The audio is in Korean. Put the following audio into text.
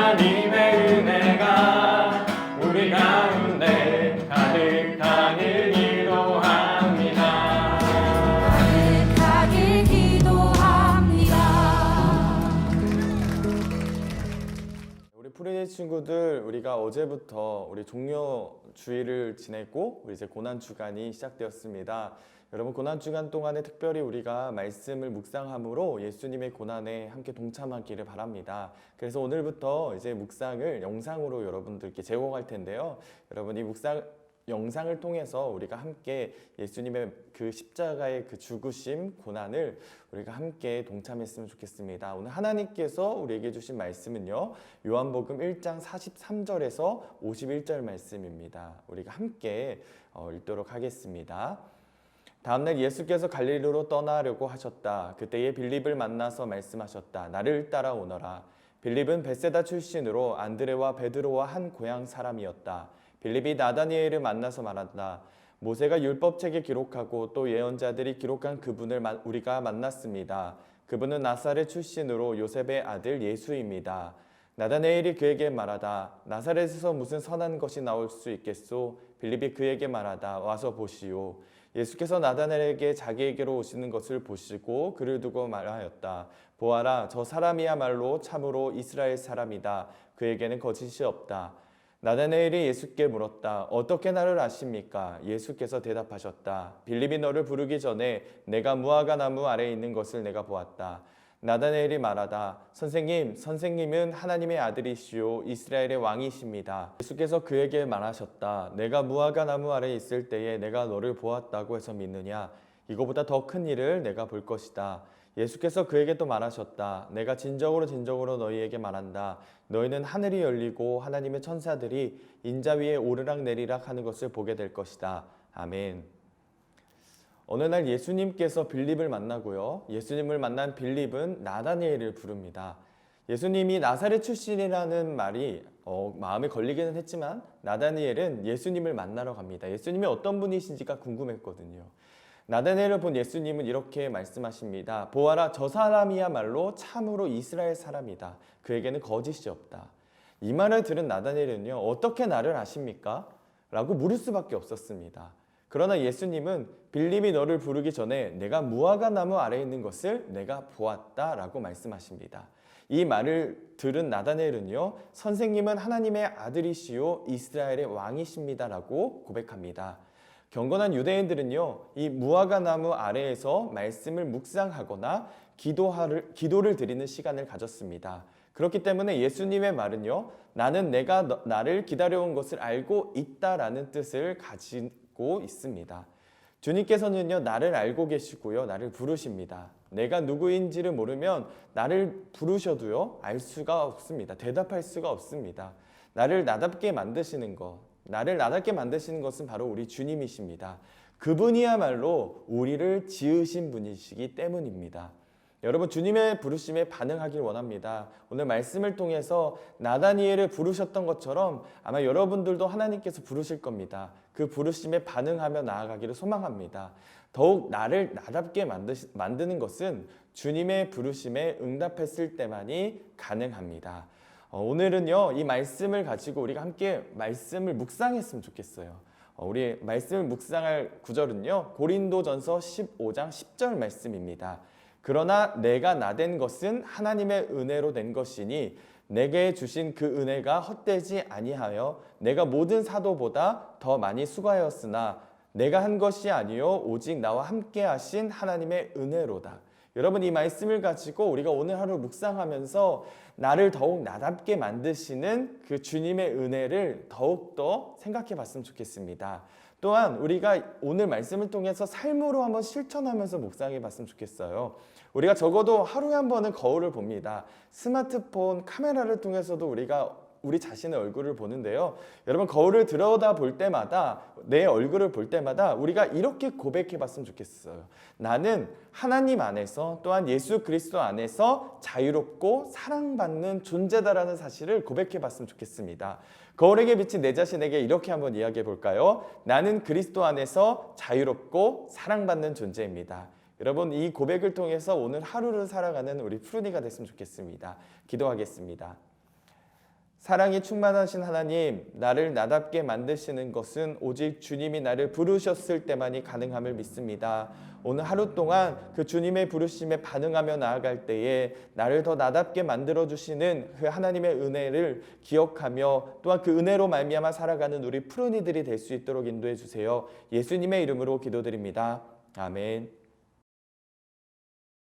하나님의 은혜가 우리 가운데 가득하길 기도합니다. 가득하길 기도합니다. 우리 프리디 친구들, 우리가 어제부터 우리 종료 주일을 지냈고 이제 고난 주간이 시작되었습니다. 여러분, 고난 주간 동안에 특별히 우리가 말씀을 묵상함으로 예수님의 고난에 함께 동참하기를 바랍니다. 그래서 오늘부터 이제 묵상을 영상으로 여러분들께 제공할 텐데요. 여러분, 이 묵상 영상을 통해서 우리가 함께 예수님의 그 십자가의 그 죽으심, 고난을 우리가 함께 동참했으면 좋겠습니다. 오늘 하나님께서 우리에게 주신 말씀은요, 요한복음 1장 43절에서 51절 말씀입니다. 우리가 함께 읽도록 하겠습니다. 다음날 예수께서 갈릴리로 떠나려고 하셨다. 그때에 빌립을 만나서 말씀하셨다. 나를 따라오너라. 빌립은 벳세다 출신으로 안드레와 베드로와 한 고향 사람이었다. 빌립이 나다니엘을 만나서 말한다. 모세가 율법책에 기록하고 또 예언자들이 기록한 그분을 우리가 만났습니다. 그분은 나사렛 출신으로 요셉의 아들 예수입니다. 나다니엘이 그에게 말하다. 나사렛에서 무슨 선한 것이 나올 수 있겠소? 빌립이 그에게 말하다. 와서 보시오. 예수께서 나다나엘에게 자기에게로 오시는 것을 보시고 그를 두고 말하였다. 보아라, 저 사람이야말로 참으로 이스라엘 사람이다. 그에게는 거짓이 없다. 나다나엘이 예수께 물었다. 어떻게 나를 아십니까? 예수께서 대답하셨다. 빌립이 너를 부르기 전에 내가 무화과 나무 아래에 있는 것을 내가 보았다. 나다나엘이 말하다. 선생님, 선생님은 하나님의 아들이시오 이스라엘의 왕이십니다. 예수께서 그에게 말하셨다. 내가 무화과 나무 아래에 있을 때에 내가 너를 보았다고 해서 믿느냐? 이거보다 더 큰 일을 내가 볼 것이다. 예수께서 그에게 또 말하셨다. 내가 진정으로 너희에게 말한다. 너희는 하늘이 열리고 하나님의 천사들이 인자 위에 오르락 내리락 하는 것을 보게 될 것이다. 아멘. 어느 날 예수님께서 빌립을 만나고요. 예수님을 만난 빌립은 나다니엘을 부릅니다. 예수님이 나사렛 출신이라는 말이 마음에 걸리기는 했지만 나다니엘은 예수님을 만나러 갑니다. 예수님이 어떤 분이신지가 궁금했거든요. 나다니엘을 본 예수님은 이렇게 말씀하십니다. 보아라, 저 사람이야말로 참으로 이스라엘 사람이다. 그에게는 거짓이 없다. 이 말을 들은 나다니엘은요, 어떻게 나를 아십니까? 라고 물을 수밖에 없었습니다. 그러나 예수님은 빌립이 너를 부르기 전에 내가 무화과 나무 아래에 있는 것을 내가 보았다 라고 말씀하십니다. 이 말을 들은 나다니엘은요, 선생님은 하나님의 아들이시오 이스라엘의 왕이십니다 라고 고백합니다. 경건한 유대인들은요, 이 무화과 나무 아래에서 말씀을 묵상하거나 기도를 드리는 시간을 가졌습니다. 그렇기 때문에 예수님의 말은요, 나는 내가 나를 기다려온 것을 알고 있다라는 뜻을 가지고 있습니다. 주님께서는요, 나를 알고 계시고요, 나를 부르십니다. 내가 누구인지를 모르면 나를 부르셔도요, 알 수가 없습니다. 대답할 수가 없습니다. 나를 나답게 만드시는 것은 바로 우리 주님이십니다. 그분이야말로 우리를 지으신 분이시기 때문입니다. 여러분, 주님의 부르심에 반응하길 원합니다. 오늘 말씀을 통해서 나다니엘을 부르셨던 것처럼 아마 여러분들도 하나님께서 부르실 겁니다. 그 부르심에 반응하며 나아가기를 소망합니다. 더욱 나를 나답게 만드는 것은 주님의 부르심에 응답했을 때만이 가능합니다. 오늘은요, 이 말씀을 가지고 우리가 함께 말씀을 묵상했으면 좋겠어요. 우리 말씀을 묵상할 구절은요, 고린도전서 15장 10절 말씀입니다. 그러나 내가 나된 것은 하나님의 은혜로 된 것이니 내게 주신 그 은혜가 헛되지 아니하여 내가 모든 사도보다 더 많이 수고하였으나 내가 한 것이 아니요 오직 나와 함께 하신 하나님의 은혜로다. 여러분, 이 말씀을 가지고 우리가 오늘 하루 묵상하면서 나를 더욱 나답게 만드시는 그 주님의 은혜를 더욱더 생각해 봤으면 좋겠습니다. 또한 우리가 오늘 말씀을 통해서 삶으로 한번 실천하면서 묵상해 봤으면 좋겠어요. 우리가 적어도 하루에 한 번은 거울을 봅니다. 스마트폰 카메라를 통해서도 우리가 우리 자신의 얼굴을 보는데요. 여러분, 거울을 들여다 볼 때마다, 내 얼굴을 볼 때마다 우리가 이렇게 고백해 봤으면 좋겠어요. 나는 하나님 안에서 또한 예수 그리스도 안에서 자유롭고 사랑받는 존재다라는 사실을 고백해 봤으면 좋겠습니다. 거울에게 비친 내 자신에게 이렇게 한번 이야기해 볼까요? 나는 그리스도 안에서 자유롭고 사랑받는 존재입니다. 여러분, 이 고백을 통해서 오늘 하루를 살아가는 우리 푸르니가 됐으면 좋겠습니다. 기도하겠습니다. 사랑이 충만하신 하나님, 나를 나답게 만드시는 것은 오직 주님이 나를 부르셨을 때만이 가능함을 믿습니다. 오늘 하루 동안 그 주님의 부르심에 반응하며 나아갈 때에 나를 더 나답게 만들어주시는 그 하나님의 은혜를 기억하며 또한 그 은혜로 말미암아 살아가는 우리 푸른이들이 될 수 있도록 인도해 주세요. 예수님의 이름으로 기도드립니다. 아멘.